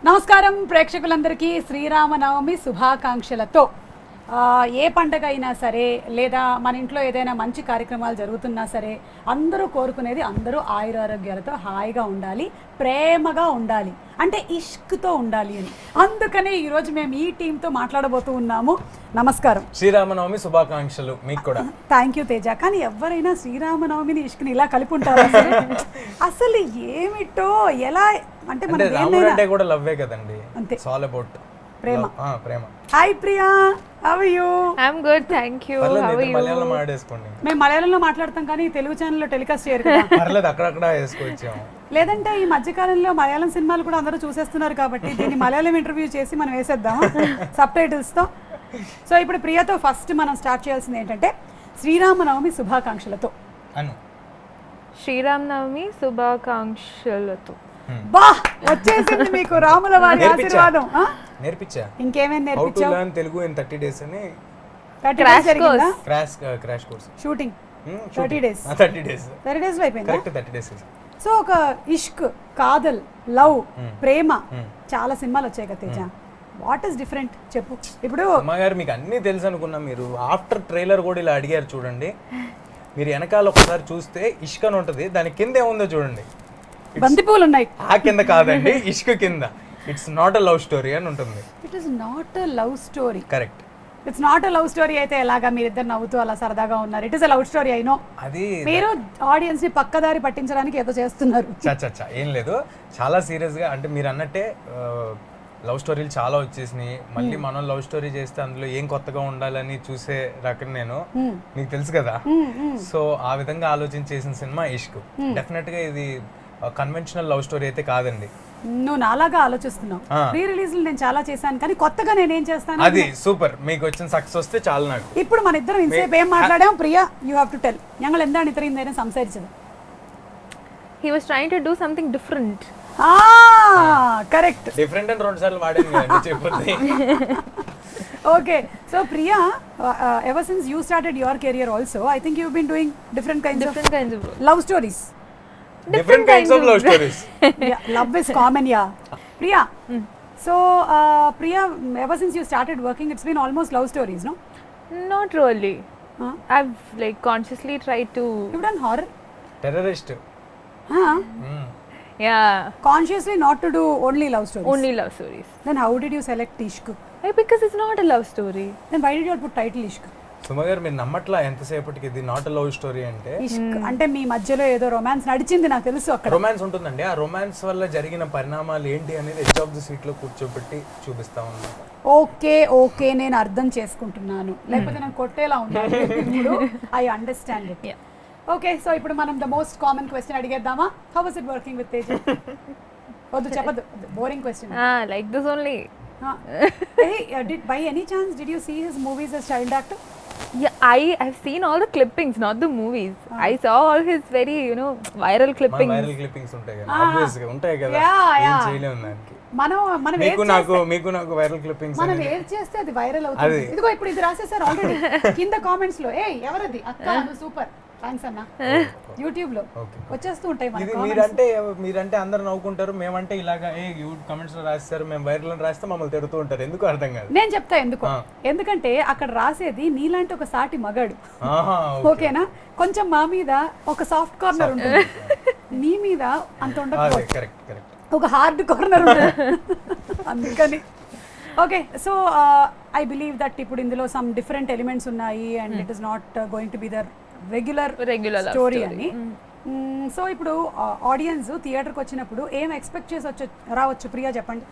నమస్కారం ప్రేక్షకులందరికీ శ్రీరామనవమి శుభాకాంక్షలతో ఏ పండగ అయినా సరే లేదా మన ఇంట్లో ఏదైనా మంచి కార్యక్రమాలు జరుగుతున్నా సరే అందరూ కోరుకునేది అందరూ ఆయురారోగ్యాలతో హాయిగా ఉండాలి, ప్రేమగా ఉండాలి, అంటే ఇష్క్తో ఉండాలి అని. అందుకనే ఈరోజు మేము ఈ టీంతో మాట్లాడబోతూ ఉన్నాము. నమస్కారం, శ్రీరామనవమి శుభాకాంక్షలు మీకు కూడా. Thank you Teja. కానీ ఎవరైనా శ్రీరామనవమిని ఇష్క్ని ఇలా కలిపి ఉంటారు? అసలు ఏమిటో ఎలా అంటే మన రాముడు అంటే కూడా లవ్వే కదండి, అంతే. ఇట్స్ ఆల్ అబౌట్ ప్రేమ. ప్రేమ. Hi Priya, how are you? I am good, thank you. How are you? మలయాళంలో మాట్లాడేసుకోండి. మేము మలయాళంలో మాట్లాడతాం కానీ తెలుగు ఛానల్లో టెలికాస్ట్ చేయరు కదా. పర్లేదు, అక్కడక్కడ వేసుకోవచ్చాము. లేదంటే ఈ మధ్యకాలంలో మలయాళం సినిమాలు కూడా అందరూ చూసేస్తున్నారు కాబట్టి దీన్ని మలయాళం ఇంటర్వ్యూ చేసి మనం వేసేద్దాం సబ్ టైటిల్స్తో. సో ఇప్పుడు ప్రియతో ఫస్ట్ మనం స్టార్ట్ చేయాల్సింది ఏంటంటే శ్రీరామనవమి శుభాకాంక్షలతో అను. శ్రీరామనవమి శుభాకాంక్షలతో. బా వచ్చేసింది మీకు రాముల వారి ఆశీర్వాదం. నేర్పించా. ఇంకేమేమి హౌ టు నేర్పించావు? లెర్న్ తెలుగు ఇన్ 30 days అని crash course. Shooting 30 days. 30 days 30 days లో అయిపోయిందా? Correct, 30 days. సో ఒక ఇష్క్, కాదల్, లవ్, ప్రేమ చాలా సినిమాలు వచ్చాయి కదా తేజ. వాట్ ఈస్ డిఫరెంట్ చెప్పు. ఇప్పుడు అమ్మగారు మీకు అన్నీ తెలుసు అనుకున్నా. మీరు ఆఫ్టర్ ట్రైలర్ కూడా ఇలా అడిగారు చూడండి. మీరు వెనకాల ఒకసారి చూస్తే ఇష్క్ అని ఉంటుంది, దాని కింద ఏముందో చూడండి. బంతిపూలు ఉన్నాయి. ఆ కింద కాదండి, ఇష్క్ కింద. It's not a love story అని ఉంటుంది. It is not a love story. Correct. It's not a love story అయితే ఎలాగా మీరిద్దరు నవ్వుతూ అలా సరదాగా ఉన్నారు? It is a love story అయినో. అది మీరు ఆడియన్స్ ని పక్కదారి పట్టించడానికి ఏదో చేస్తున్నారు. చచ్చా ఏం లేదు, చాలా సీరియస్ గా. అంటే మీరు అన్నట్టే లవ్ స్టోరీలు చాలా వచ్చేసినాయి. మళ్ళీ మనం లవ్ స్టోరీ చేస్తే అందులో ఏం కొత్తగా ఉండాలని చూసే రకం నేను, మీకు తెలుసు కదా. సో ఆ విధంగా ఆలోచించి చేసిన సినిమా ఇష్క్. డెఫినెట్ గా ఇది కన్వెన్షనల్ లవ్ స్టోరీ అయితే కాదండి. నువ్వు నాలాగా ఆలోచిస్తున్నావు. ప్రీ రిలీజ్ నేను చాలా చేశాను కానీ కొత్తగా నేనేం చేస్తాను? అది సూపర్. మీకు వచ్చిన సక్సెస్ వస్తే చాలు నాకు. ఇప్పుడు మన ఇద్దరం ఇంతసేపు ఏం మాట్లాడాం Priya? You have to tell. ഞങ്ങൾ എന്താണ് ഇത്രയും നേരം സംസാരിച്ചത്? He was trying to do something different. Correct. Different అని 2 సార్లు వాడాను చెప్పండి. Okay, so Priya, ever since you started your career also, I think you've been doing different kinds of love stories. Different kinds of love stories. Yeah, love is common, yeah. Priya, so Priya, ever since you started working, it's been almost love stories, no? Not really. I've like consciously tried to. You've done horror? Terrorist. Yeah. Consciously not to do only love stories? Only love stories. Then how did you select Ishq? Because it's not a love story. Then why did you put title Ishq? సుమగారు మీరు నమ్మట్లా ఎంతసేపటికి ఇది not love story అంటే. ఇష్క్ అంటే మీ మధ్యలో ఏదో romance నడిచింది నాకు తెలుసు. అక్కడ రొమాన్స్ ఉంటుందండి. ఆ రొమాన్స్ వల్ల జరిగిన పరిణామాలు ఏంటి అనేది ఎడ్జ్ ఆఫ్ ది సీట్ లో కూర్చోబెట్టి చూపిస్తా ఉన్నాను. ఓకే నేను అర్థం చేసుకుంటున్నాను, లేకపోతే నేను కొట్టేలా ఉన్నాను ఇప్పుడు. I understand it. Okay, so ఇప్పుడు మనం ద మోస్ట్ కామన్ క్వశ్చన్ అడిగేద్దామా? How was it working with Teja? వద్దు చెప్పదు, boring question. Like this only. By any chance did you see his movies as child actor? Yeah, I've seen all the clippings, not the movies. I saw all his very, viral clippings. Viral clippings ఉంటాయి కదా, obvious గా ఉంటాయి కదా. ఏం చేయలేము దానికి. మనం మీకు నాకు వైరల్ క్లిప్పింగ్స్ మనం ఏది చేస్తే అది వైరల్ అవుతుంది. ఇదిగో ఇప్పుడు ఇది రాసేసారు ఆల్రెడీ కింద కామెంట్స్ లో. ఎవరది అక్క, సూపర్ థ్యాంక్స్ అన్న. యూట్యూబ్ లో వచ్చేస్తూ ఉంటాయి మన కామెంట్స్. మీరంటే అందరు నవ్వుకుంటారు, మేమంటే ఇలాగా కామెంట్స్ లో రాస్తారు, మేము వైరల్ అని రాస్తే మమ్మల్ని తిడుతూ ఉంటారు. ఎందుకు అర్థం కాదు. నేను చెప్తా ఎందుకు. ఎందుకంటే అక్కడ రాసేది నీలాంటి ఒక సాటి మగాడు, ఓకేనా? కొంచెం మా మీద ఒక సాఫ్ట్ కార్నర్ ఉంటుంది, నీ మీద అంత ఉండదు. కరెక్ట్. ఒక హార్డ్ కార్నర్ ఉంటుంది అందుకని. Okay, so I believe that ఇప్పుడు ఇందులో సమ్ డిఫరెంట్ ఎలిమెంట్స్ ఉన్నాయి and it is not going to be the regular story అని. సో ఇప్పుడు ఆడియన్స్ థియేటర్కి వచ్చినప్పుడు ఏం ఎక్స్పెక్ట్ చేసి రావచ్చు ప్రియా చెప్పండి.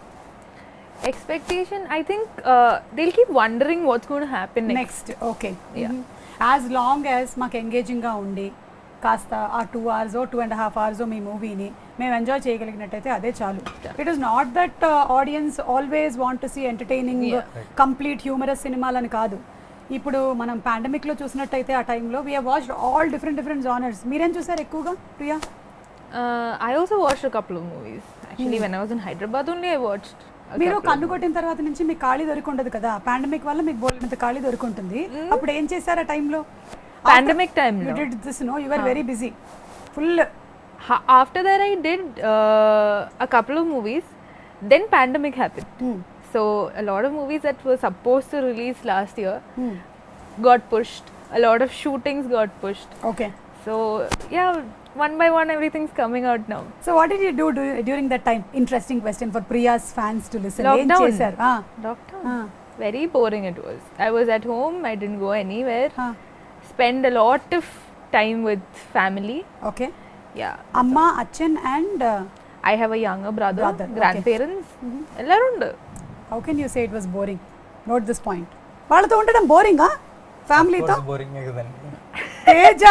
Expectation, I think they'll keep wondering what's going to happen next. Okay, as long as మాకు ఎంగేజింగ్గా ఉండి కాస్త ఆ 2 hours 2.5 hours మీ మూవీని మేము ఎంజాయ్ చేయగలిగినట్టయితే అదే చాలు. It is not that audience always want to see entertaining complete humorous సినిమాలని కాదు. ఇప్పుడు మనం పాండమిక్ లో చూసినట్టయితే ఆ టైంలో we have watched all different genres. మీరేం చూసారు ఎక్కువగా Priya? I also watched a couple of movies. Actually, when I was in Hyderabad only, I watched. మీరు కన్ను కొట్టిన తర్వాత నుంచి మీకు ఖాళీ దొరికి ఉండదు కదా, పాండమిక్ వల్ల మీకు బోల్డ్ ఖాళీ దొరికి ఉంటుంది. అప్పుడు ఏం చేశారు ఆ టైంలో? Pandemic time. You did this, no? You were very busy. Full. After that, I did a couple of movies. then pandemic happened. So a lot of movies that were supposed to release last year got pushed. A lot of shootings got pushed. Okay. So yeah, one by one everything's coming out now. So what did you do during that time? Interesting question for Priya's fans to listen. ఏం Lockdown. చేశారు? Lockdown. Very boring it was. I was at home. I didn't go anywhere. Ah. Spend a lot of time with family. Okay. Yeah. Amma, Achan and I have a younger brother. Brother, okay. Grandparents. ఎల్లరు ఉండు. how can you say it was boring? Note this point. వాళ్ళతో ఉండడం బోరింగా ఫ్యామిలీతో? Boring కదండి. తేజ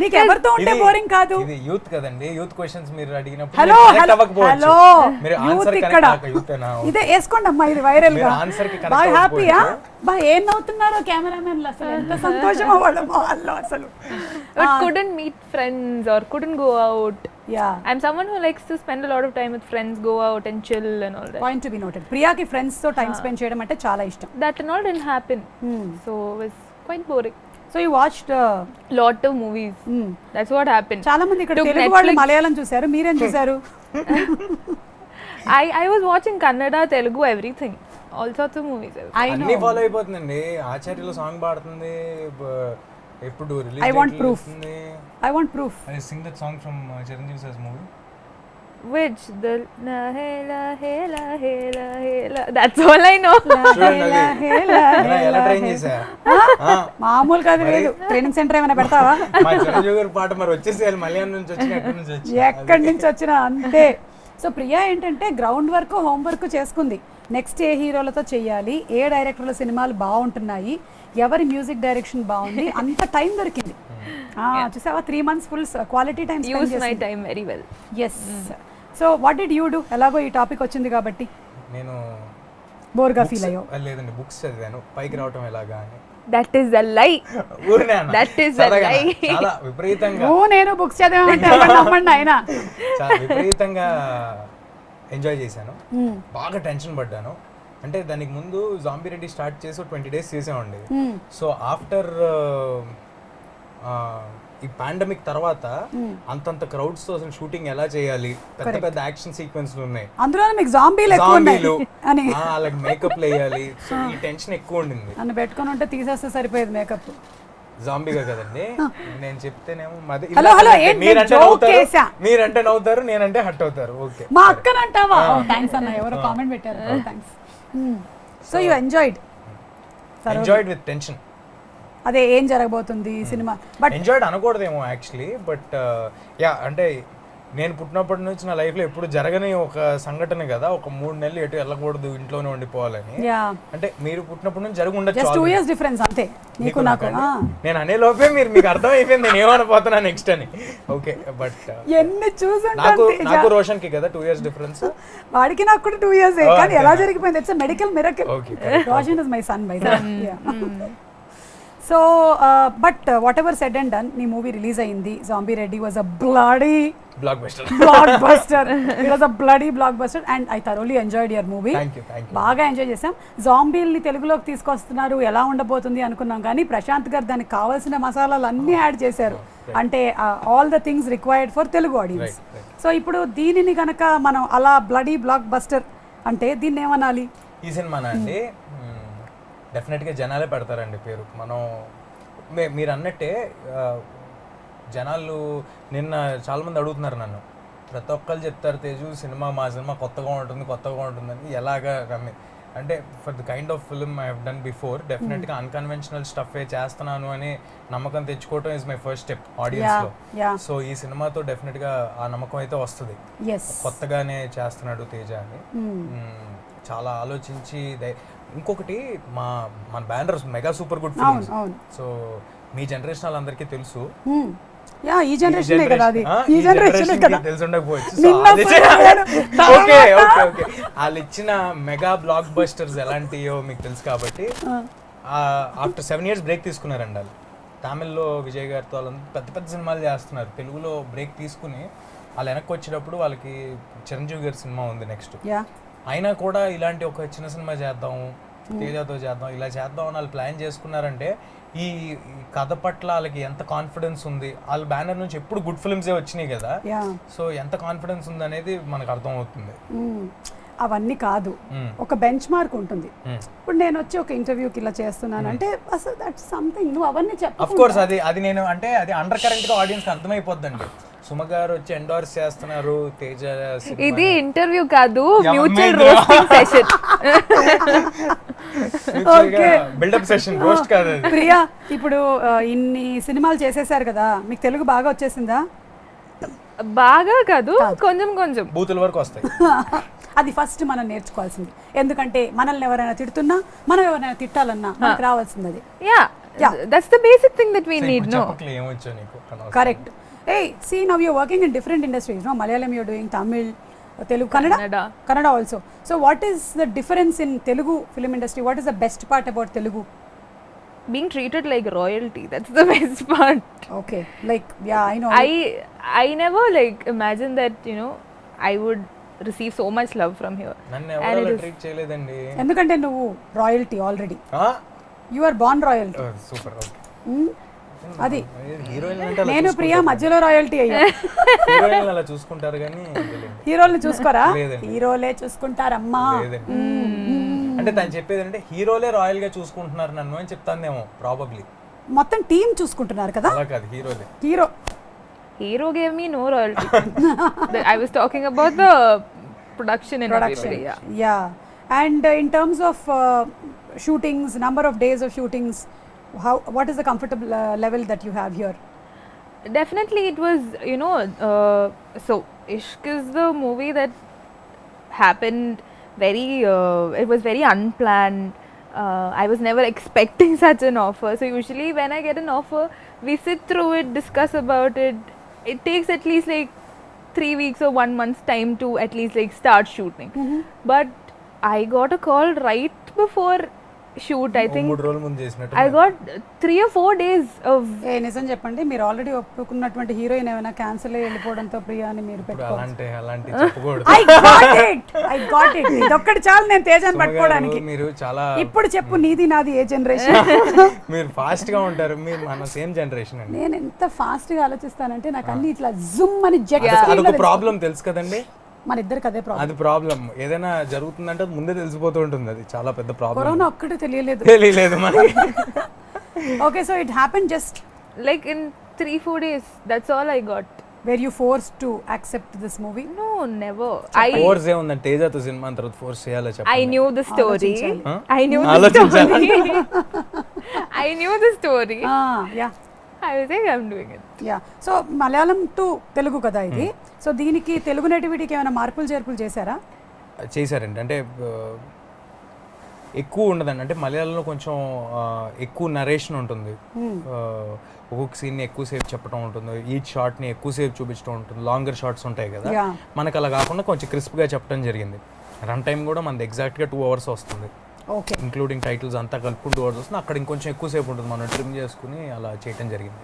నీకు ఎవరితో ఉంటే boring కాదు. ఇది యూత్ కదండి. యూత్ క్వశ్చన్స్ మీరు అడిగినప్పుడు హలో connect హలో అవ్వకపోవచ్చు. హలో మీరు యూత్ ఆన్సర్ ఇక్కడ కరెక్ట్ యూత్ ఏనా? ఇదే వేసుకోండి అమ్మా, ఇది వైరల్ గా. మీరు ఆన్సర్ కి బాగా కరెక్ట్ హ్యాపీయా? బా ఏం నవ్వుతున్నారో కెమెరామెన్లు, అసలు ఎంత సంతోషమో వాళ్ళ మొహాల్లో అసలు. But couldn't meet friends or couldn't go out. Yeah I'm someone who likes to spend a lot of time with friends, go out and chill and all that. Point to be noted. ప్రియాకి friends తో time spend చేయడం అంటే చాలా ఇష్టం. That and all didn't happen. So it was quite boring. So you watched Lot of movies. That's what happened. చాలా మంది ఇక్కడ Took Telugu వాళ్ళు Netflix. మలయాళం చూశారు, మీరేం చూశారు? I was watching Kannada, Telugu, everything. All sorts of movies. I was- I అన్ని know. Follow అయిపోతుందండి. ఆచార్యలో song పాడుతుంది. ఎప్పుడు release I want proof. I want proof. I sing that song from Chiranjeevi sir's movie. Which the la hela hela hela hela. That's all I know. చూడండి అది. ఎలా train చేశా? మామూలు కాదు లేదు. ట్రైనింగ్ సెంటర్ ఏమైనా పెడతావా? మా చిరంజీవి గారి పాట మరి వచ్చేసేయాలి. మలయాళం నుంచి వచ్చి ఎక్కడి నుంచి వచ్చి ఎక్కడి నుంచి వచ్చినా అంతే. సో ప్రియా ఏంటంటే గ్రౌండ్ వర్క్ హోమ్ వర్క్ చేసుకుంది. నెక్స్ట్ ఏ హీరోలతో చెయ్యాలి, ఏ డైరెక్టర్ల సినిమాలు బాగుంటున్నాయి, ఎవరి మ్యూజిక్ డైరెక్షన్ బాగుంది, అంత టైం దొరికింది. చూసావా 3 months full quality time Use my time very well. Yes. So what did you do? ఎలాగో ఈ టాపిక్ వచ్చింది కాబట్టి నేను బోర్గా ఫీల్ అయ్యో. లేదండి, బుక్స్ చదివాను పైకి రావటం ఎలాగా అని. That is a lie. ఊరినే అన్న. That is a సరదాగా lie. చాలా విపరీతంగా నువ్వు నేను బుక్స్ చదివామంటే నమ్మండి ఆయన. చాలా విపరీతంగా ఎంజాయ్ చేశాను. బాగా టెన్షన్ పడ్డాను. అంటే దానికి ముందు జాంబీ రెడ్డి స్టార్ట్ చేసి 20 days చేసామండి. సో ఆఫ్టర్ ఈ పాండమిక్ తర్వాత అంతంత క్రౌడ్స్ తో అసలు షూటింగ్ ఎలా చేయాలి, పెద్ద పెద్ద యాక్షన్ సీక్వెన్స్లు ఉన్నాయి, అందులో మీకు జాంబీలు ఎక్కువ ఉన్నాయి అని అలాగే మేకప్ వేయాలి. సో ఈ టెన్షన్ ఎక్కువ ఉండింది. నన్ను పెట్టుకొని ఉంటే తీసేస్తే సరిపోయేది మేకప్. జాంబీగా కదండి. నేను చెప్తేనేమో హలో హలో మీరంటే నవ్వుతారు, నేనంటే హట్ అవుతారు. ఓకే, మా అక్కనంటావా? థ్యాంక్స్ అన్న, ఎవరో కామెంట్ పెట్టారు. Thanks. So you enjoyed with tension. అదే ఏం జరగబోతుంది సినిమా. బట్ ఎంజాయ్డ్ అనకూడదేమో యాక్చువల్లీ. బట్ యా, అంటే నేను పుట్టినప్పటి నుంచి నా లైఫ్లో ఎప్పుడు జరగని ఒక సంఘటన కదా, ఒక 3 నెలలు ఎటు వెళ్ళకూడదు, ఇంట్లోనే ఉండిపోవాలని. అంటే మీరు పుట్టినప్పటి నుంచి జరిగి ఉండొచ్చు. జస్ట్ 2 years డిఫరెన్స్ అంతే నీకు నాకు. నేను అనే లోపే మీకు అర్థం అయిపోయింది నేను ఏమనిపోతున్నా నెక్స్ట్ అని. ఓకే, బట్ ఎన్ని చూసుంటాను. నాకు రోషన్ కి కదా 2 years డిఫరెన్స్. వాడికి నాకు కూడా 2 years. కానీ ఎలా జరిగిపోయింది? It's medical miracle. Roshan is my son by the way. So but what ever said and done, నీ మూవీ రిలీజ్ అయింది. Zombie Reddy was a bloody blockbuster. It was a bloody blockbuster and I thoroughly enjoyed your movie. బాగా enjoy చేసాం. జాంబీల్ని తెలుగులోకి తీసుకొస్తున్నారు, ఎలా ఉండబోతుంది అనుకున్నాం, కానీ ప్రశాంత్ గారు దానికి కావాల్సిన మసాలాలు అన్నీ యాడ్ చేశారు. అంటే all the things required for Telugu audience. So ఇప్పుడు దీనిని కనుక మనం అలా బ్లడీ బ్లాక్ బస్టర్ అంటే దీన్ని ఏమనాలి? ఈ సినిమానా అండి, డెఫినెట్గా జనాలే పెడతారండి పేరు. మనం మీరు అన్నట్టే జనాలు నిన్న చాలామంది అడుగుతున్నారు నన్ను. ప్రతి ఒక్కరు చెప్తారు తేజు సినిమా, మా సినిమా కొత్తగా ఉంటుందని. ఎలాగా రమ్మి అంటే for the kind of film I have done before, డెఫినెట్గా అన్కన్వెన్షనల్ స్టఫే చేస్తున్నాను అని నమ్మకం తెచ్చుకోవటం ఇస్ మై ఫస్ట్ స్టెప్ ఆడియన్స్లో. సో ఈ సినిమాతో డెఫినెట్గా ఆ నమ్మకం అయితే వస్తుంది. కొత్తగానే చేస్తున్నాడు తేజ అని చాలా ఆలోచించి. ఇంకొకటి మన banner mega super good films. So మీ జనరేషన్ వాళ్ళందరికీ తెలుసు. ఈ జనరేషన్ కదా, అది ఈ జనరేషన్ కదా, తెలిసి ఉండకపోవచ్చు. వాళ్ళు ఇచ్చిన మెగా బ్లాక్ బస్టర్స్ ఎలాంటియో మీకు తెలుసు కాబట్టి ఆఫ్టర్ 7 years బ్రేక్ తీసుకున్నారండి వాళ్ళు. తమిళ్లో విజయ్ గారితో వాళ్ళంతా పెద్ద పెద్ద సినిమాలు చేస్తున్నారు. తెలుగులో బ్రేక్ తీసుకుని వాళ్ళు వెనక్కి వచ్చేటప్పుడు వాళ్ళకి చిరంజీవి గారి సినిమా ఉంది నెక్స్ట్. అయినా కూడా ఇలాంటి ఒక చిన్న సినిమా చేద్దాం, తేజతో చేద్దాం, ఇలా చేద్దాం అని వాళ్ళు ప్లాన్ చేసుకున్నారంటే ఈ కథ పట్ల వాళ్ళకి ఎంత కాన్ఫిడెన్స్ ఉంది. వాళ్ళ బ్యానర్ నుంచి ఎప్పుడు గుడ్ ఫిల్మ్సే వచ్చినాయి కదా, సో ఎంత కాన్ఫిడెన్స్ ఉంది అనేది మనకు అర్థం అవుతుంది. అవన్నీ కాదు, ఒక బెంచ్ మార్క్ ఉంటుంది. ఇప్పుడు నేను వచ్చి ఒక ఇంటర్వ్యూకి ఇలా చేస్తున్నాను అంటే అసలు దట్ సంథింగ్, నువ్వు అవన్నీ అఫ్ కోర్స్ అది నేను అంటే అది అండర్ కరెంట్ గా ఆడియన్స్ అర్థమైపోద్దండి. సుమ గారు వచ్చి ఎండోర్స్ చేస్తున్నారు తేజ ఇది ఇంటర్వ్యూ కాదు, mutual roasting session. Buildup session, roast కాదు అది. ప్రియా, ఇప్పుడు ఇన్ని సినిమాలు చేసేసారు కదా, మీకు తెలుగు బాగా వచ్చేసిందా? బాగా కాదు, కొంచెం కొంచెం బూతుల వరకు వస్తాయి. అది ఫస్ట్ మనం నేర్చుకోవాల్సింది, ఎందుకంటే మనల్ని ఎవరైనా తిడుతున్నా మనం ఎవరైనా తిట్టాలన్నా మనకు రావాల్సింది అది. Yeah, that's the basic thing that we need, no? చెప్పకలే ఏమొచ్చో నీకు అనవసరం. Correct. Hey, see, now you're working in different industries, no? Malayalam you're doing, Tamil, Telugu, Kannada also. So what is the difference in Telugu film industry? What is the best part about Telugu? Being treated like royalty, that's the best part. Okay, like, yeah, I know. I never like imagined that, you know, I would receive so much love from here. నన్ను ఎవరు treat చేయలేదండి. ఎందుకంటే నువ్వు royalty already, you are born royalty. Super. Okay, అది heroine అంటే నేను ప్రియా మధ్యలో royalty అయ్యా. హీరోయిన్ అలా చూసుకుంటారు కానీ హీరోల్ని చూసుకోరా? లేదండి. హీరోలే చూసుకుంటారమ్మా. లేదండి. అంటే తను చెప్పేది అంటే హీరోలే రాయల్ గా చూసుకుంటున్నారు నన్ను అని ప్రాబబ్లీ. మొత్తం టీం చూసుకుంటున్నారు కదా? అలా కాదు, హీరోలే. Hero gave me no royalty. I was talking about the production and everybody. Yeah. And in terms of shootings, number of days of shootings, what is the comfortable level that you have here? Definitely it was, you know, so Ishq is the movie that happened very, it was very unplanned. I was never expecting such an offer. So usually when I get an offer, we sit through it, discuss about it. It takes at least like 3 weeks or 1 month's time to at least like start shooting. But I got a call right before shoot. I think 3 రోజుల ముందు చేసినట్టు I got 3 or 4 days of. నిజం చెప్పండి, మీరు already ఒప్పుకున్నటువంటి heroine ఏమైనా cancel అయ్యి వెళ్ళిపోవడంతో ప్రియా అని మీరు అలాంటి చెప్పకూడదు. I got it. ఇదొక్కటి చాలు నేను తేజాన్ని పట్టుకోవడానికి. మీరు చాలా ఇప్పుడు చెప్పు, నీది నాది ఏ జనరేషన్? మీరు ఫాస్ట్ గా ఉంటారు, మీరు మన సేమ్ జనరేషన్ అండి. నేను ఎంత ఫాస్ట్ గా ఆలోచిస్తానంటే నాకు అన్ని ఇట్లా జుమ్ అని జెట్. అదొక ప్రాబ్లం తెలుసు కదండి, మన ఇద్దరికి అదే ప్రాబ్లం. అది ప్రాబ్లం. ఏదైనా జరుగుతుందంటే ముందే తెలిసిపోతూ ఉంటుంది, అది చాలా పెద్ద ప్రాబ్లం. కరోనా ఒక్కటే తెలియలేదు మనకి. Okay, so it happen just like in 3-4 days. That's all I got. Were you forced to accept this movie? No, never. Force ఏముందంటే తేజతో సినిమా తర్వాత ఫోర్స్ చేయాలో చెప్పండి. I knew the story. I knew the story. I knew the story. Yeah. I was like, I'm doing it. Yeah. So Malayalam to Telugu కదా ఇది. So దీనికి తెలుగు నేటివిటీకి ఏమైనా మార్పులు చేర్పులు చేశారా? చేశారండి. అంటే ఎక్కువ ఉండదండి. అంటే మలయాళంలో కొంచెం ఎక్కువ నరేషన్ ఉంటుంది. ఒక్కొక్క సీన్ని ఎక్కువసేపు చెప్పడం ఉంటుంది, ఈచ్ షార్ట్ని ఎక్కువసేపు చూపించడం ఉంటుంది, లాంగర్ షార్ట్స్ ఉంటాయి కదా. మనకు అలా కాకుండా కొంచెం క్రిస్ప్గా చెప్పడం జరిగింది. రన్ టైం కూడా మనది ఎగ్జాక్ట్గా 2 hours వస్తుంది. ఓకే, ఇంక్లూడింగ్ టైటిల్స్ అంతా కలుపుకుని 2 hours వస్తుంది. అక్కడ ఇంకొంచెం ఎక్కువసేపు ఉంటుంది, మనం ట్రిమ్ చేసుకుని అలా చేయడం జరిగింది.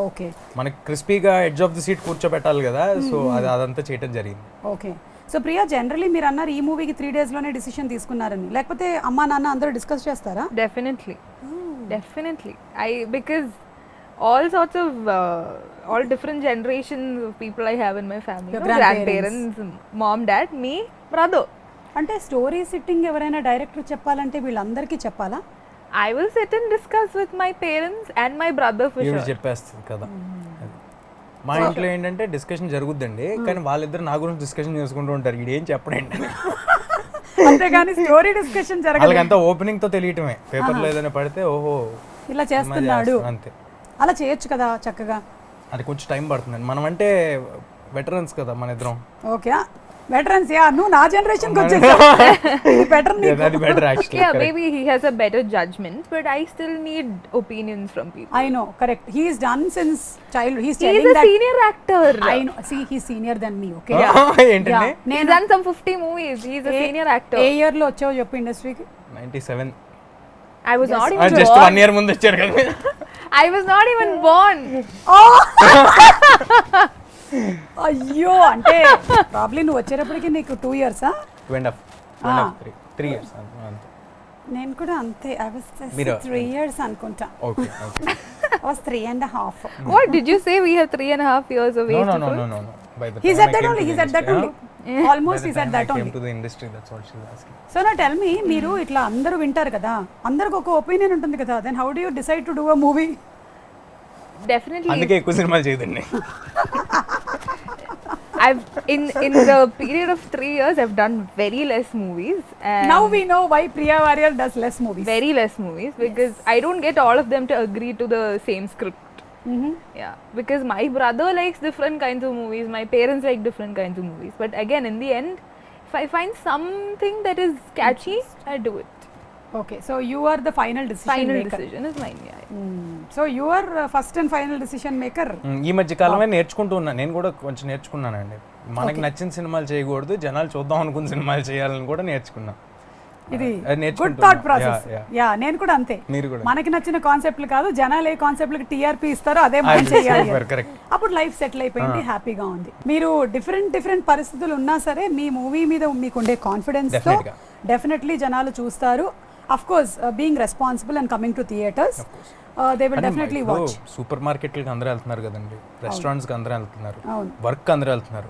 ఓకే, మనకి క్రిస్పీగా ఎడ్జ్ ఆఫ్ ది సీట్ కూర్చోబెట్టాలి కదా, సో అదంతా చేయడం జరిగింది. ఓకే. సో ప్రియా, జనరలీ మీరు అన్నారు ఈ మూవీకి 3 days లోనే డిసిషన్ తీసుకున్నారని, లేకపోతే అమ్మా నాన్న అందరూ డిస్కస్ చేస్తారా? Definitely. Definitely. Because all sorts of all different generations of people I have in my family. Your grandparents, mom, dad, me, brother. అంటే స్టోరీ సిట్టింగ్ ఎవరైనా డైరెక్టర్ చెప్పాలంటే వీళ్ళందరికీ చెప్పాలా? I will sit and discuss with my parents and my brother for sure. చెప్పేస్తుంది కదా. మా ఇంట్లో ఏంటంటే డిస్కషన్ జరుగుద్దండి, కానీ వాళ్ళిద్దరు నా గురించి డిస్కషన్ చేసుకుంటూ ఉంటారు, ఇది ఏం చెప్పడండి. అంతేగాని స్టోరీ డిస్కషన్ జరగదు. వాళ్ళకంతా ఓపెనింగ్ తో తెలియటమే, పేపర్లో ఏదైనా పడితే ఓహో ఇలా చేస్తున్నాడు అంతే. అలా చేయొచ్చు కదా చక్కగా. అది కొంచెం టైం పడుతుందండి, మనం అంటే వెటరన్స్ కదా మన ఇద్దరం. Okay, veterans. యా, నువ్వు నా జనరేషన్ కి వచ్చేసావు. బెటర్ నీకు. అది better actually. Yeah, maybe he has a better judgment, but I still need opinions from people. I know, correct. He is done since childhood. He's He telling is a that senior actor. I know. See, he's senior than me. Okay. ఏంటండి? He's done some 50 movies. He's a senior actor. A year లో వచ్చావు చెప్పు ఇండస్ట్రీకి? 97. I was not even just born. 1 year ముందు వచ్చారు కదా. I was not even born. అయ్యో, అంటే ప్రాబ్లీ నువ్వు వచ్చేటప్పటికి నీకు 2 years? 2.5 3 years అంతే. నేను కూడా అంతే. I was 3 years అనుకుంటా. Okay. I was 3.5. What did you say? We have 3.5 years of age No. difference? By the He time said I that came only. to He the said that industry, only. Almost ఈ said that only. To the industry that's what she is asking. So నా tell me, మీరు ఇట్లా అందరూ వింటారు కదా, అందరికి ఒక opinion ఉంటుంది కదా, then how do you decide to do a movie? Definitely. అందుకే ఎక్కువ సినిమాలు చేయదండి. I've in the period of 3 years I've done very less movies and Now we know why Priya Warrior does less movies. very less movies because I don't get all of them to agree to the same script. Yeah, because my brother likes different kinds of movies, my parents like different kinds of movies, but again in the end if I find something that is catchy I do it. Okay, so you are the final decision Final maker. decision is mine. Yeah. So you are first and final decision maker. ఈ మధ్య కాలమే నేర్చుకుంటూ ఉన్నా, నేను కూడా కొంచెం నేర్చుకున్నానండి. మనకి నచ్చిన సినిమాలు చేయకూడదు, జనాలు చూద్దాం అనుకున్న సినిమాలు చేయాలని కూడా నేర్చుకున్నా. ఇది నేర్చుకుంటున్నా. Good thought process. Yeah, yeah నేను కూడా అంతే. మీరు కూడా. మనకి నచ్చిన కాన్సెప్ట్లు కాదు, జనాలు ఏ కాన్సెప్ట్లకి టీఆర్పీ ఇస్తారో అదే మనం చేయాలి. కరెక్ట్. అప్పుడు లైఫ్ సెటిల్ అయిపోయింది, హ్యాపీగా ఉంది. మీరు డిఫరెంట్ పరిస్థితులు ఉన్నా సరే మీ మూవీ మీద మీకు ఉండే కాన్ఫిడెన్స్ తో Definitely గా. డెఫినెట్లీ జనాలు చూస్తారు. Of course being responsible and coming to theatres, they will definitely watch. Super మార్కెట్లకి అందరూ వెళ్తున్నారు కదండి, రెస్టారెంట్స్కి అందరూ వెళ్తున్నారు, అవును. వర్క్ అందరూ వెళ్తున్నారు.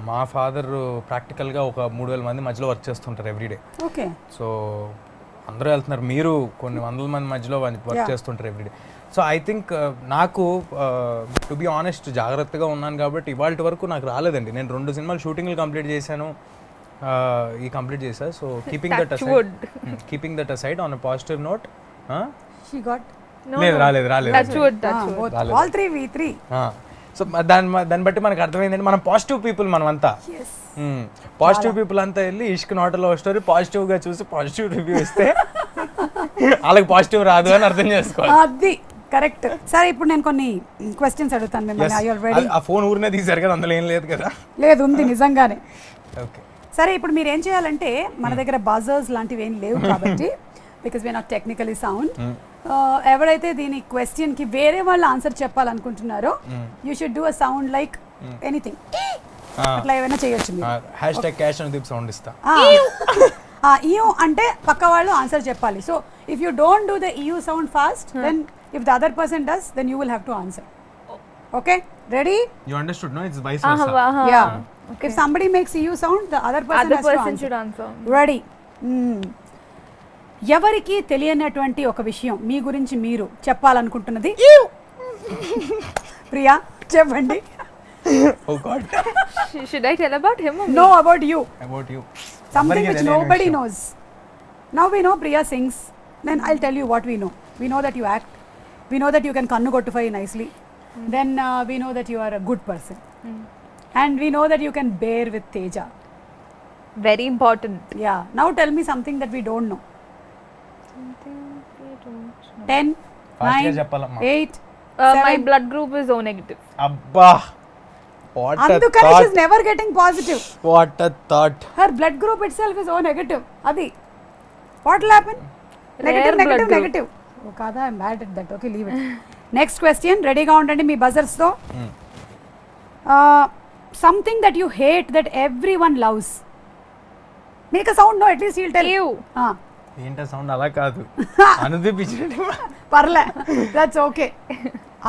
మా ఫాదర్ ప్రాక్టికల్గా ఒక 3,000 మంది మధ్యలో వర్క్ చేస్తుంటారు ఎవ్రీడే. ఓకే. సో అందరూ వెళ్తున్నారు, మీరు కొన్ని వందల మంది మధ్యలో వర్క్ చేస్తుంటారు ఎవ్రీడే. సో ఐ థింక్ నాకు టు బి ఆనెస్ట్ జాగ్రత్తగా ఉన్నాను కాబట్టి ఇవాళ వరకు నాకు రాలేదండి. నేను 2 సినిమాలు షూటింగ్లు కంప్లీట్ చేశాను, ఈ కంప్లీట్ చేశా. So keeping that aside on a positive note. She got లేదు రాలేదు Touch wood. All 3 we 3. So దాన్ని బట్టి మనకు అర్థమైందండి, మనం పాజిటివ్ పీపుల్, మనం అంతా పాజిటివ్ పీపుల్ అంతా వెళ్ళి ఇష్క్ నాట్ లవ్ స్టోరీ పాజిటివ్ గా చూసి పాజిటివ్ రివ్యూ ఇస్తే వాళ్ళకి పాజిటివ్ రాదు అని అర్థం చేసుకోవాలి. అది కరెక్ట్. సరే ఇప్పుడు నేను కొన్ని క్వశ్చన్స్ అడుగుతాను మిమ్మల్ని. I are ready? ఆ ఫోన్ ఊరినే తీశారు కదా, అందులో ఏం లేదు కదా? లేదు, ఉంది నిజంగానే. ఓకే. సరే ఇప్పుడు మీరు ఏం చేయాలంటే, మన దగ్గర బజర్స్ లాంటివి ఏం లేవు కాబట్టి, because we are not technically sound, ఎవరైతే దీని క్వశ్చన్ కి వేరే వాళ్ళు ఆన్సర్ చెప్పాలనుకుంటున్నారో you should do a sound like anything, అట్లా ఏమైనా చేయొచ్చు మీరు. #cash అని దీప్ సౌండ్ ఇస్తా. ఈయూ అంటే పక్క వాళ్ళు ఆన్సర్ చెప్పాలి. So if you don't do the EU sound fast, then if the other person does, then you will have to answer. Okay, ready? You understood, no? It's vice versa. Yeah. If somebody makes EU sound, the other person has to answer. Should answer. Ready? ఎవరికి తెలియనటువంటి ఒక విషయం మీ గురించి మీరు చెప్పాలనుకుంటున్నది? ప్రియా చెప్పండి. Oh God. Should I tell about him or me? No, about you. About you. Something which nobody knows. Now we know Priya sings. Then I'll tell you what we know. We know that you act. We know that you can kannu kottufai nicely. Then we know that you are a good person. And we know that you can bear with Teja. Very important. Yeah. Now tell me something that we don't know. Something we don't know. 10, Fast గా 9, చెప్పాలమ్మా. 8, My 7. blood group is O negative. అబ్బా, what a అందుకని thought. she's never getting positive. What a thought. Her blood group itself is O negative. Adi. What will happen? Negative, Rare blood negative, group. negative. Oh, kada, I'm bad at that. Okay, leave it. Next question. Ready ga undandi me buzzers తో. Something that you hate that everyone loves. Make a sound, no, at least he'll tell. Ew. ఏంటో sound అలా కాదు, అనుదీప్ ఇచ్చినట్టు. పర్లే, that's okay.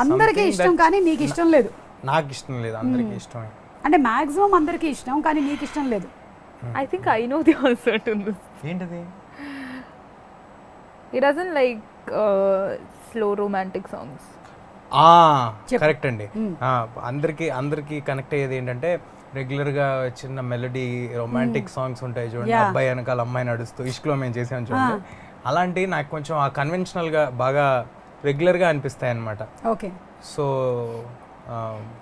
అందరికీ ఇష్టం కానీ నీకు ఇష్టం లేదు. నాకు ఇష్టం లేదు, అందరికి ఇష్టమే. అంటే మాక్సిమం అందరికీ ఇష్టం కానీ నీకు ఇష్టం లేదు. I think I know the answer to this. ఏంటది? He doesn't like slow romantic songs. Correct అండి. అందరికి కనెక్ట్ అయ్యేది ఏంటంటే రెగ్యులర్ గా చిన్న మెలడీ రొమాంటిక్ సాంగ్స్ ఉంటాయి చూడండి, అబ్బాయి వెనకాల అమ్మాయి నడుస్తూ ఇష్క్ లో మేము చేసాం చూడండి, అలాంటి నాకు కొంచెం ఆ కన్వెన్షనల్ గా బాగా రెగ్యులర్ గా అనిపిస్తాయి అన్నమాట. Okay. So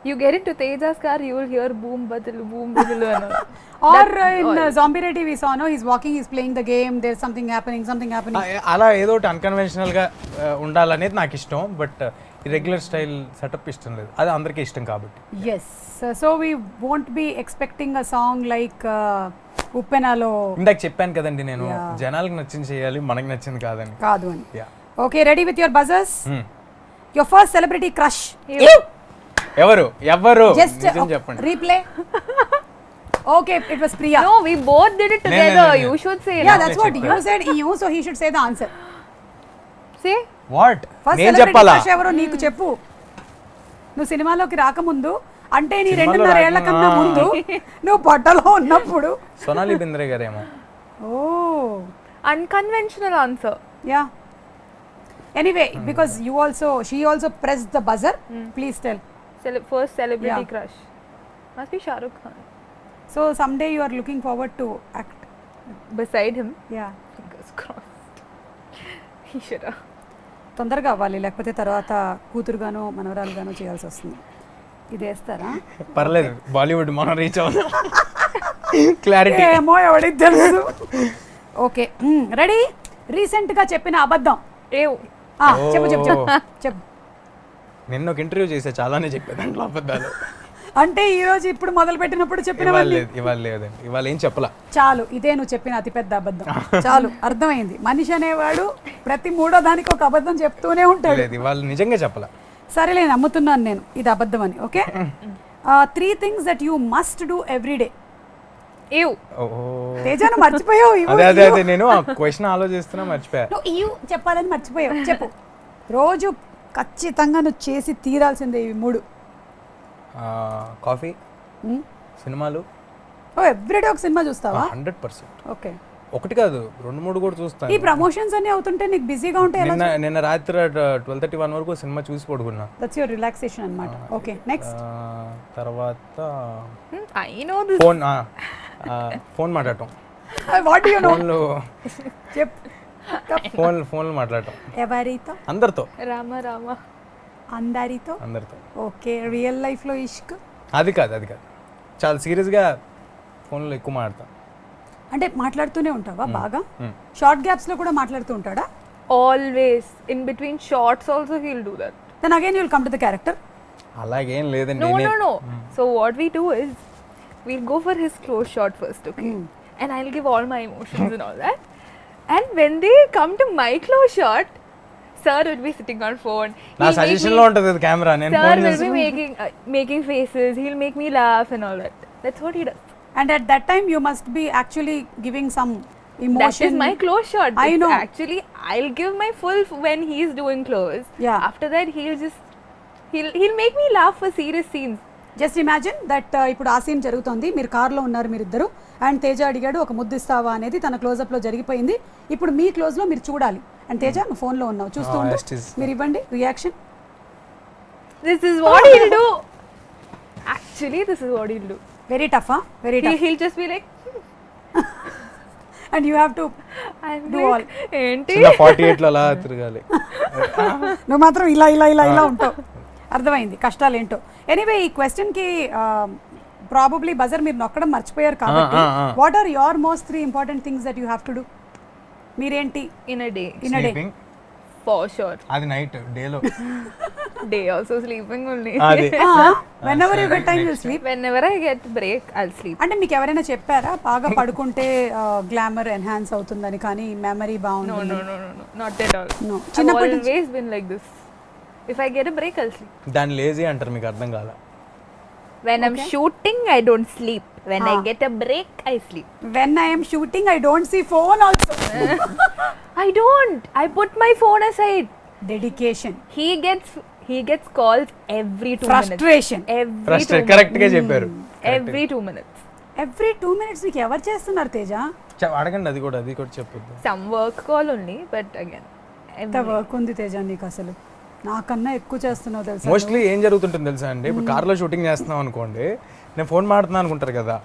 You get into Teja's car, you will hear boom badilu and all. Or in Zombie Ready we saw, no, he's walking, he's playing the game, there's something happening. అలా ఏదో ఒకటి unconventional గా ఉండాలనేది నాకు ఇష్టం, but regular style setup ఇష్టం లేదు, అది అందరికీ ఇష్టం కాబట్టి. Yes, so we won't be expecting a song like Uppenalo. ఇందాక చెప్పాను కదండి నేను, జనాలకు నచ్చింది చేయాలి, మనకి నచ్చింది కాదని. కాదు అని. Okay, ready with your buzzers? Your first celebrity crush. ఎవరు Just నిజం చెప్పండి. replay. Okay, it was Priya. No, we both did it together. You should say. Yeah, that's what you said. You, so he should say the answer. Say. What first నేను celebrity చెప్పాలా? Crush ఎవరో నీకు చెప్పు. నువ్వు సినిమాలోకి రాకముందు అంటే నీ సినిమాలో 2.5 ఏళ్ల కన్నా ముందు నువ్వు పొట్టలో ఉన్నప్పుడు. సోనాలి బింద్రే గారేమో. Oh Unconventional answer. Yeah anyway because she also press the buzzer. Please tell. First celebrity Yeah. crush. Must be Shah Rukh Khan. So some day you are looking forward to act. Beside him, yeah fingers crossed. He should have. తొందరగా అవ్వాలి, లేకపోతే తర్వాత కూతురుగానో మనవరాలుగానో చేయాల్సి వస్తుంది. ఇది వేస్తారా? పర్లేదు, బాలీవుడ్ మనం రీచ్ అవుదాం. క్లారిటీ. ఏమో ఎవడికి తెలుసు. Okay ready. రీసెంట్గా చెప్పిన అబద్ధం. Ew. చెప్పు చెప్పు చెప్పు చెప్పు. నిన్న ఒక ఇంటర్వ్యూ చేసా, చాలానే చెప్పే దాంట్లో అబద్ధాలు. అంటే ఈ రోజు ఇప్పుడు మొదలు పెట్టినప్పుడు చెప్పినవన్నీ ఇవాళ లేదండి, ఇవాళ ఏం చెప్పలా. చాలు, ఇదే నువ్వు చెప్పిన అతిపెద్ద అబద్ధం. చాలు, అర్థమైంది. మనిషి అనేవాడు ప్రతి 3వ దానికి ఒక అబద్ధం చెప్తూనే ఉంటాడు. లేదు, ఇవాళ నిజంగా చెప్పలా. సరేలే, నమ్ముతున్నాను నేను ఇది అబద్ధం అని. Okay 3 things that you must do every day. Ew. తేజాను మర్చిపోయావు. అదే నేను ఆ క్వశ్చన్ ఆలోచిస్తున్నా, మర్చిపోయా. నువ్వు చెప్పాలని మర్చిపోయావు. చెప్పు. రోజు ఖచ్చితంగా నువ్వు చేసి తీరాల్సిందే ఇవి 3. కాఫీ, సినిమాలు. ఓ ఎవ్రీడే ఒక సినిమా చూస్తావా? 100%. ఓకే, ఒకటి కాదు 2-3 కూడా చూస్తాను. ఈ ప్రమోషన్స్ అన్ని అవుతుంటే నీకు బిజీగా ఉంటే ఎలా? నిన్న రాత్రి 12:31 వరకు సినిమా చూసి పడుకున్నా. దట్స్ యువర్ రిలాక్సేషన్ అన్నమాట. Okay next. తర్వాత I know this. ఫోన్ మాట్లాడటం. What you know? ఫోన్లో చెప్పు. ఫోన్లు మాట్లాడటం. ఎవరితో? అందరితో. Rama. అందరితో. ఓకే, రియల్ లైఫ్ లో ఇష్క్? అది కాదు చాలా సీరియస్గా ఫోన్లో ఎక్కువ మాట్లాడతాం. అంటే మాట్లాడుతూనే ఉంటావా బాగా? షార్ట్ గ్యాప్స్ లో కూడా మాట్లాడుతూ ఉంటాడా? Always. In between shots also he'll do that. Then again you will come to the character. అలాగేం లేదండి. No. So what we do is we'll go for his close shot first, okay? And I'll give all my emotions and all that. And when they come to my close shot, sir will be sitting on phone. నా suggestion లో ఉంటుంది camera. నేను Sir phone will be making faces. He'll make me laugh and all that. That's what he does. And at that time you must be actually giving some emotion. That is my close shot. I know. Actually, I'll give my full when he's doing close. Yeah. After that, he'll make me laugh for serious scenes. Just imagine that ఇప్పుడు ఆ scene జరుగుతోంది, మీరు కార్లో ఉన్నారు మీరిద్దరు, and Teja అడిగాడు ఒక ముద్దు ఇస్తావా అనేది, తన క్లోజప్లో జరిగిపోయింది. ఇప్పుడు మీ క్లోజ్లో మీరు చూడాలి, అండ్ తేజ నువ్వు ఫోన్లో ఉన్నావు, చూస్తూ ఉండు, మీరు ఇవ్వండి reaction. This is what he'll do. Actually, this is what he'll do. Very టఫా? Very tough. He'll just be like, and you have to do all. Enti? 48 లో అలా తిరగాలి. నువ్వు మాత్రం ఇలా ఉంటావు. అర్థమైంది కష్టాలు ఏంటో. ఎనీవే ఈ క్వశ్చన్కి ప్రాబబ్లీ బజర్ మీరు నొక్కడం మర్చిపోయారు కాబట్టి, what are your most 3 important things that you have to do? మీరేంటి In a day. In a day? Sleeping. For sure. అది నైట్, డేలో. Day also sleeping only. అది whenever you get time you sleep. Whenever I get break, I'll sleep. అంటే మీకు ఎవరైనా చెప్పారా బాగా పడుకుంటే గ్లామర్ ఎన్హాన్స్ అవుతుందని, కానీ మెమరీ బాగుంటుంది? No. Not at all. No. I've చిన్నప్పటి నుంచి always been like this. If I get a break, I'll sleep. దాన్ని లేజీ అంటారు, మీకు అర్థం కాల. When I'm shooting, I don't sleep. When I get a break, I sleep. when I am shooting I don't see phone also. I don't. I put my phone aside. Dedication. He gets calls every 2 minutes. Frustration. Every 2 minutes. Correct గా చెప్పారు. Every 2 minutes. Every 2 minutes మీకు ఎవరు చేస్తున్నారు తేజ? అడగండి, అది కూడా చెప్పొద్దు. Some work call only, but again. ఎంత వర్క్ ఉంది తేజ నీకు, అసలు నాకన్నా ఎక్కువ చేస్తున్నావు తెలుసా. మోస్ట్లీ ఏం జరుగుతుంటుంది తెలుసా అండి, ఇప్పుడు కార్లో షూటింగ్ చేస్తున్నాం అనుకోండి, నేను ఫోన్ మాడుతున్నాను అనుకుంటారు కదా,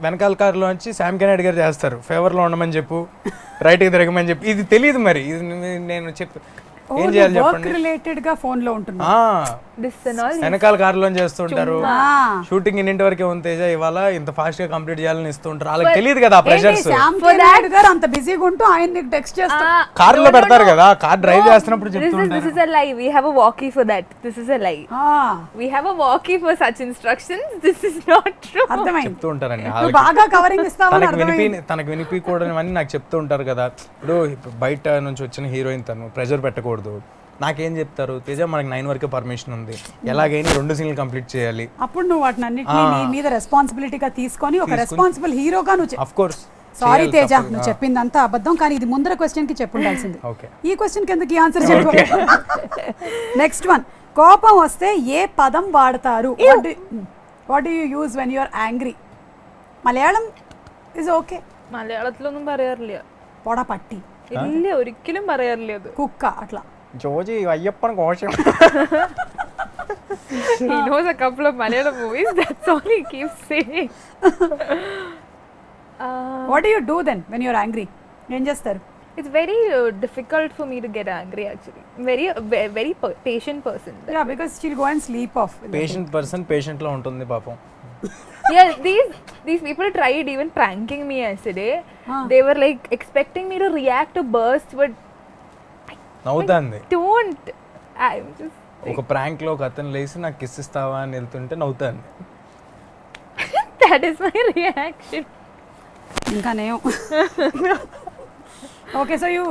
వెనకాల కార్లో వచ్చి శామ్ కెనెడీ గారు చేస్తారు, ఫేవర్లో ఉండమని చెప్పు, రైట్కి తిరగమని చెప్పి. ఇది తెలియదు మరి, ఇది నేను చెప్పు ఏం చేయాలి చెప్పండి. రిలేటెడ్ గా ఫోన్ లో ఉంటున్నా. This and all. వెనకాల కార్లో చేస్తుంటారు, షూటింగ్ ఇన్నింటి వరకే ఉంది ఇవాళ ఇంత ఫాస్ట్ గా కంప్లీట్ చేయాలని ఇస్తుంటారు, వాళ్ళకి తెలియదు కదా ప్రెషర్స్. గారు అంత బిజీగా ఉంటూ ఆయన నీకు టెక్స్ట్ చేస్తారు, కార్లో పెడతారు కదా, కార్ డ్రైవ్ చేస్తున్నప్పుడు చెప్తుంటారు. This is a lie. We have a walkie for that. This is a lie. We have a walkie for such instructions. This is not true. అర్థమైంది, చెప్తూ ఉంటారండి. బాగా కవరింగ్ ఇస్తావని తనకు వినిపించకూడని నాకు చెప్తూ ఉంటారు కదా. ఇప్పుడు బయట నుంచి వచ్చిన హీరోయిన్ తను ప్రెషర్ పెట్టకూడదు. నాకేం చెప్తారు, తేజ మనకి 9 వరకే పర్మిషన్ ఉంది, ఎలాగైనా 2 సీన్లు కంప్లీట్ చేయాలి. అప్పుడు నువ్వు వాటిని అన్నిటినీ నీ మీద రెస్పాన్సిబిలిటీగా తీసుకొని ఒక రెస్పాన్సిబుల్ హీరోగా నువ్వు. Of course. సారీ తేజ, నువ్వు చెప్పిందంతా అబద్ధం, కానీ ఇది ముందర క్వశ్చన్ కి చెప్పుండాల్సింది. ఓకే, ఈ క్వశ్చన్ కి ఎందుకు ఈ ఆన్సర్ చెప్పు. నెక్స్ట్ వన్, కోపం వస్తే ఏ పదం వాడతారు? What do you use when you are angry? Malayalam is okay. മലയാളത്തിലൊന്നും പറയാറില്ല. പൊട പട്ടി ഇല്ല, ഒരിക്കലും പറയാറില്ല അത്. കുക്ക അట్లా. ജോജി അയ്യപ്പൻ കോശം. He knows a couple of Malayalam movies, that's all he keeps saying. What do you do then when you are angry? ఏం చేస్తారు? It's very difficult for me to get angry actually. Very patient person. Yeah, because she'll go and sleep off. Patient person patient లో ఉంటుంది పాపం. Yeah, these people tried even pranking me yesterday. They were like expecting me to react to burst, but నవ్వుతాంది. don't. I'm just ఒక prank లో ఒక అతను లేచి నాకు kiss ఇస్తావా అని వెళ్తుంటే నవ్వుతాంది. that is my reaction. ఇంకా నేను. Okay, so you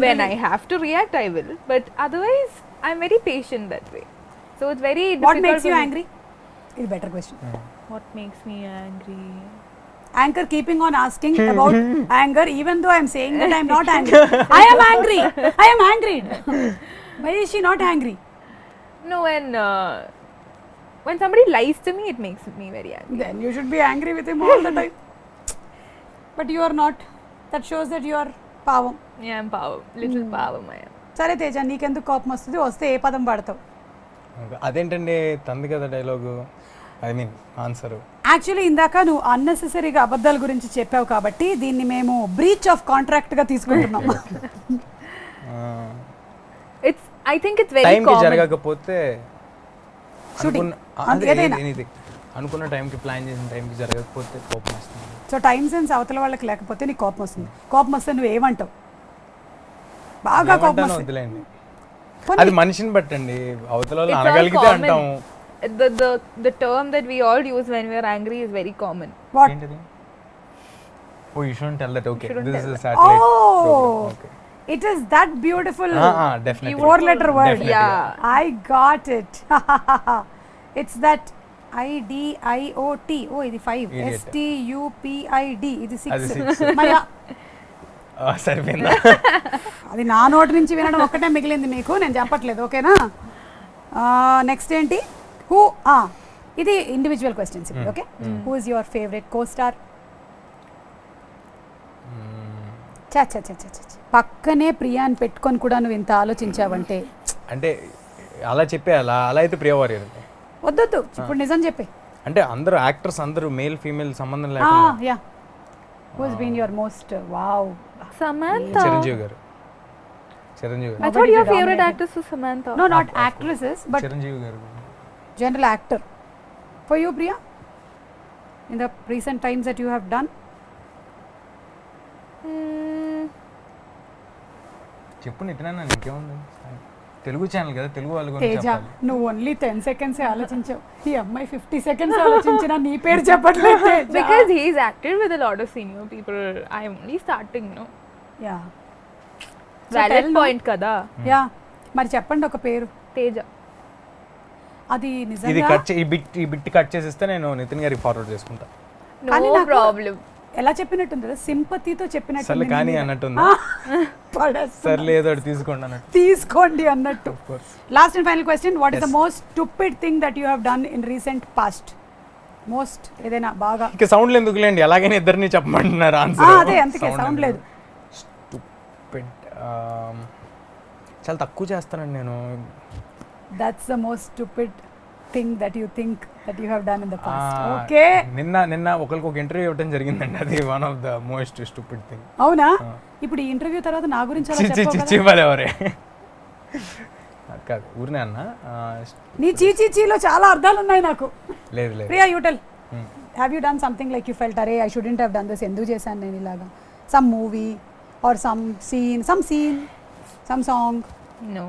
When I have to react, I will. But otherwise, I'm very patient that way. So it's very difficult. What makes you for me. angry? It's a better question. What makes me angry? Anchor keeping on asking about anger even though I'm saying that I'm not angry. I am angry. I am angry. Why is she not angry? No, when somebody lies to me, it makes me very angry. Then you should be angry with him all the time. But you are not. That shows that you are పావం. Yeah, I'm power. Little power, I am. సరే తేజ, నీకెందుకు కోపం వస్తుంది? వస్తే ఏ పదం పడతావు? అదేంటండి తంది కదా dialogue, I mean answer. Actually ఇందాక నువ్వు అన్నెసెసరీగా అబద్ధాల గురించి చెప్పావు కాబట్టి దీన్ని మేము బ్రీచ్ ఆఫ్ కాంట్రాక్ట్ గా తీసుకుంటున్నాం. I think it's very టైంకి common. జరగకపోతే Shooting. అనుకున్న టైంకి ప్లాన్ చేసిన టైంకి జరగకపోతే కోపం వస్తుంది. సో టైం సెన్స్ అవతల వాళ్ళకి లేకపోతే నీకు కోపం వస్తుంది. కోపం వస్తే నువ్వు ఏమంటావు? బాగా కోపం ఏమంటానో వస్తుంది. వదిలేండి, అది మనిషిని బట్టండి. అవతల వాళ్ళు It's all అనగలిగితే common. అంటాము. The term that we all use when we are angry is very common. What? ఏంటిది? Oh, you shouldn't tell that. Okay, Shouldn't this is tell a satellite Oh, program. Okay. it is that beautiful Definitely. 4-letter word. Definitely. Yeah. I got it. It's that IDIOT. Oh, ఇది 5. Idiot. STUPID. ఇది అది 6. 6. మయా సరిపోయిందా? అది నా నోటి నుంచి వినడం ఒక్కటే మిగిలింది మీకు, నేను చెప్పట్లేదు. ఓకేనా? నెక్స్ట్ ఏంటి? హూ ఇది ఇండివిజువల్ క్వశ్చన్స్ ఇప్పుడు. Okay, who is your favourite co star? పక్కనే ప్రియాని పెట్టుకొని కూడా నువ్వు ఇంత ఆలోచించావంటే అంటే అలా చెప్పేయాలా? అలా అయితే ప్రియవారి వద్దొద్దు, ఇప్పుడు నిజం చెప్పే. అంటే అందరూ యాక్టర్స్ అందరూ మేల్ ఫీమేల్ సంబంధం లేకుండా. Yeah, who has been your most wow? Samantha. Chiranjeevi garu. Chiranjeevi I గారు. thought your favorite dominated. actress was Samantha. No, not actresses, but Chiranjeevi గారు. general actor. For you, Priya, in the recent times that you have done? చెప్పు నితినా, ఇంకేముంది? Telugu channel కదా, తెలుగు వాళ్ళ గురించి తేజ, చెప్పాలి. నువ్వు only 10 seconds ఆలోచించావు. ఈ అమ్మాయి 50 seconds ఆలోచించినా నీ పేరు చెప్పట్లేదు Teja. Because he's acted with a lot of senior people. I'm only starting, no? Yeah. So Valid tell no. point kada. Yeah, మరి చెప్పండి ఒక పేరు. Teja. అది ఇది నిజంగా కట్ ఈ బిట్ కట్ చేసిస్తే నేను నితిన్ గారికి ఫార్వర్డ్ చేసుకుంటా. కానీ No నాకు problem. ఎలా చెప్పినట్టుంది? సింపతితో చెప్పినట్టు. సర్లే కానీ అన్నట్టుందా? సర్లే ఏదో ఒకటి తీసుకోండి అన్నట్టు. తీసుకోండి అన్నట్టు. Of course. Last and final question, what is the most stupid thing that you have done in recent past? Most ఏదైనా బాగా. ఇంకా సౌండ్లు ఎందుకులేండి, ఎలాగైనా ఇద్దరిని చెప్పమంటున్నారు ఆన్సర్. అదే అందుకే సౌండ్ లేదు. Stupid. చాలా తక్కువ చేస్తానండి నేను. That's the most stupid thing that you think that you have done in the past. Okay, నిన్న ఒకరికి ఒక ఇంటర్వ్యూ ఇవ్వడం జరిగిందండి, అది one of the most stupid thing. అవునా? ఇప్పుడు ఈ ఇంటర్వ్యూ తర్వాత నా గురించి అలా చెప్పావు కదా? చిచ్చివాలెవరే కాదు, ఊరినే అన్న. నీ చీచీచీలో చాలా అర్థాలు ఉన్నాయి నాకు. లేదు లేదు. Priya, you tell, have you done something like you felt అరే I shouldn't have done this, ఎందుకు చేశాను నేను ఇలాగా? Some movie or some scene, some song? No.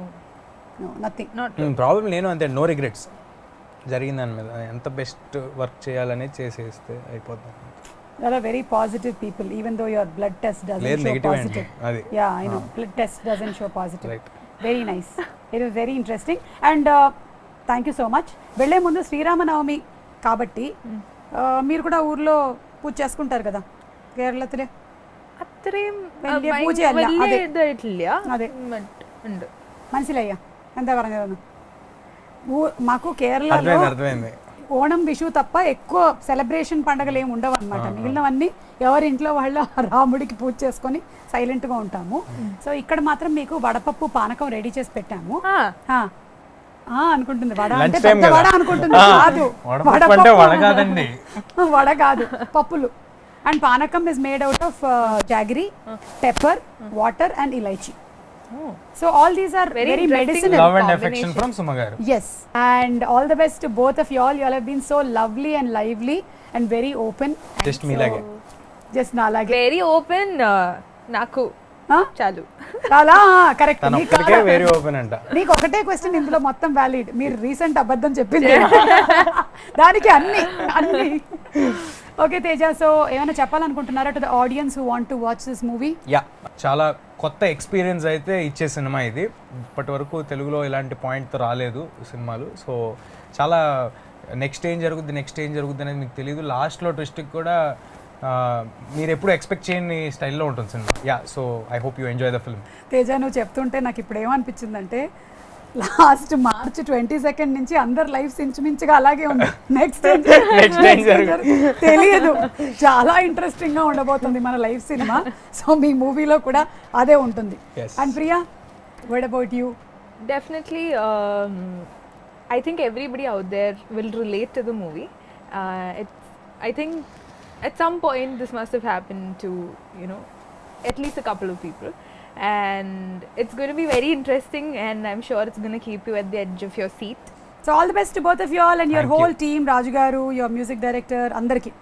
No, nothing. Not. Problem నేను అంతే, నో రిగ్రెట్స్. జరిగిన దాని మీద ఎంత బెస్ట్ వర్క్ చేయాలనేది చేసేస్తే అయిపోతుంది. There are very positive people, even though your blood test doesn't లేదు, show నెగిటివ్ అండి positive. అది. Yeah, I know. Blood test doesn't show positive. Right. Very nice. It was very interesting. And thank you so much. వెళ్ళే ముందు శ్రీరామనవమి కాబట్టి మీరు కూడా ఊర్లో పూజ చేసుకుంటారు కదా కేరళത്തിലെ? അത്രയും വലിയ പൂജയല്ല, അതെ. വലിയ ഇതായിട്ടില്ല. അതെ. But ഉണ്ട്. മനസ്സിലായ എന്താ പറഞ്ഞതെന്ന്? మాకు కేరళలో అర్థమైంది. ఓణం విషు తప్ప ఎక్కువ సెలబ్రేషన్ పండుగలు ఏమి ఉండవు అనమాట. మిగిలినవన్నీ ఎవరి ఇంట్లో వాళ్ళ రాముడికి పూజ చేసుకొని సైలెంట్గా ఉంటాము. సో ఇక్కడ మాత్రం మీకు వడపప్పు పానకం రెడీ చేసి పెట్టాము. అనుకుంటుంది వడ అంటే పెద్ద వడ అనుకుంటుంది, కాదు వడ కాదు, పప్పులు. అండ్ పానకం is made out of jaggery, pepper, water and elaichi. So all these are very medicinal. Love and affection from Suma garu. Yes, and all the best to both of y'all. You all have been so lovely and lively and very open. Just me lage. Just na lage. Very open. Naku. చాలు. చాలా correct. నీకు very open అంట. నీకు ఒకటే question ఇందులో మొత్తం valid. మీరు recent అబద్ధం చెప్పింది దానికి అన్ని. ఓకే తేజ, సో ఏమైనా చెప్పాలనుకుంటున్నారా to the audience who want to watch this movie? Yeah, చాలా కొత్త ఎక్స్పీరియన్స్ అయితే ఇచ్చే సినిమా ఇది. ఇప్పటి వరకు తెలుగులో ఇలాంటి పాయింట్తో రాలేదు సినిమాలు. సో చాలా నెక్స్ట్ ఏం జరుగుద్ది అనేది మీకు తెలియదు. లాస్ట్లో ట్విస్ట్కి కూడా మీరు ఎప్పుడు ఎక్స్పెక్ట్ చేయని స్టైల్లో ఉంటుంది cinema. Yeah, so I hope you enjoy the film. Teja, నువ్వు చెప్తుంటే నాకు ఇప్పుడు ఏమనిపించిందంటే లాస్ట్ March 22 నుంచి అందరు లైఫ్స్ ఇంచుమించుగా అలాగే ఉంది. నెక్స్ట్ తెలియదు. చాలా ఇంట్రెస్టింగ్ గా ఉండబోతుంది మన లైఫ్ సినిమా. సో మీ మూవీలో కూడా అదే ఉంటుంది. And Priya, what about you? Definitely, I think everybody out there will relate to the movie. I think at some point this must have happened to, at least a couple of people. And it's going to be very interesting, and I'm sure it's going to keep you at the edge of your seat. So all the best to both of you all and your whole team, Raju garu, your music director, andarki.